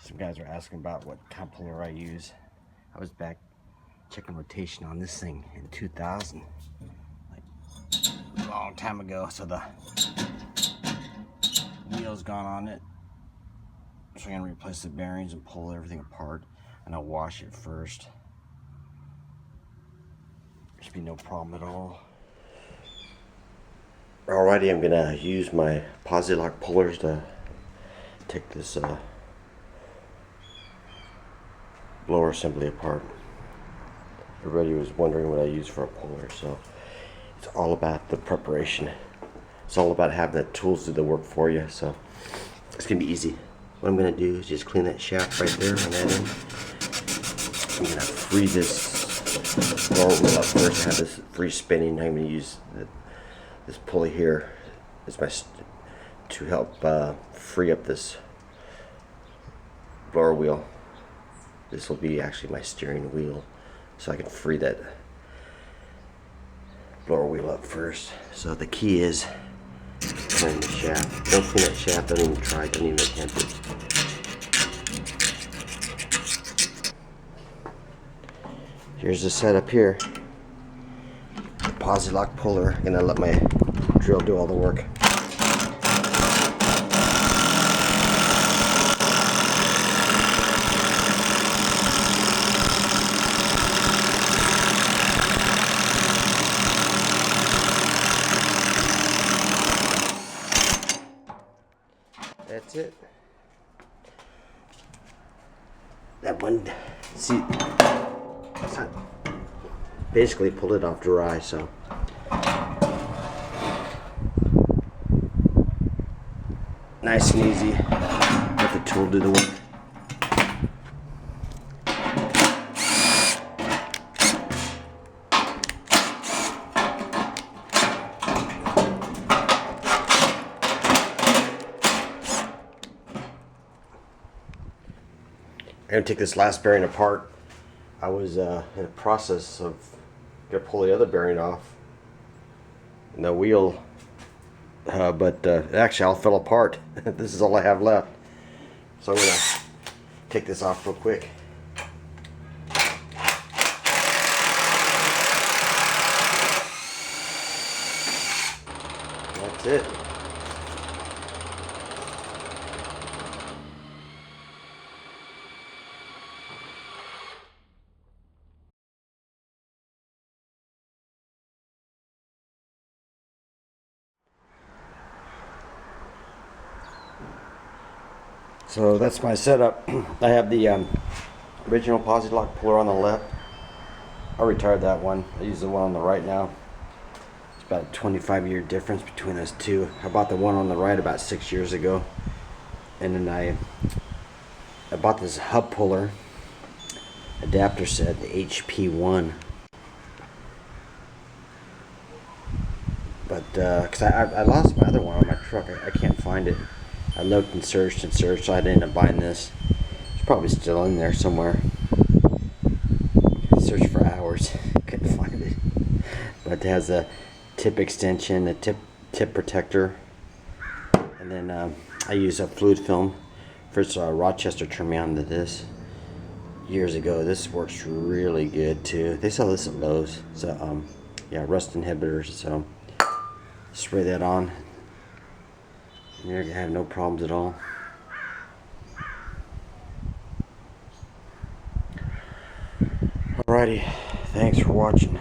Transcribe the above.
Some guys were asking about what kind of puller I use. I was back checking rotation on this thing in 2000, like a long time ago. So the wheel's gone on it. So I'm gonna replace the bearings and pull everything apart, and I'll wash it first. There should be no problem at all. Alrighty, I'm gonna use my Posi lock pullers to take this blower assembly apart. Everybody was wondering what I use for a puller, so it's all about the preparation. It's all about having the tools do the work for you, so it's gonna be easy. What I'm gonna do is just clean that shaft right there on that end. I'm gonna free this blower wheel up first, have this free spinning. I'm gonna use this pulley here as my to help free up this blower wheel. This will be actually my steering wheel, so I can free that blower wheel up first. So the key is clean the shaft. Don't clean that shaft, don't even try, don't even attempt it. Here's the setup here. The Posi lock puller. I'm gonna let my drill do all the work. That's it. That one, see, basically pulled it off dry, so. Nice and easy. Let the tool do the work. I'm going to take this last bearing apart. I was in the process of going to pull the other bearing off and the wheel, but it actually all fell apart. This is all I have left. So I'm going to take this off real quick. That's it. So that's my setup. I have the original Posi lock puller on the left. I retired that one. I use the one on the right now. It's about a 25-year difference between those two. I bought the one on the right about 6 years ago. And then I bought this hub puller adapter set, the HP1. But because I lost my other one on my truck, I can't find it. I looked and searched, so I ended up buying this. It's probably still in there somewhere. Searched for hours, couldn't find it. But it has a tip extension, a tip protector, and then I use a fluid film. First, Rochester turned me on to this years ago. This works really good too. They sell this at Lowe's. So yeah, rust inhibitors. So spray that on. You're gonna have no problems at all. Alrighty, thanks for watching.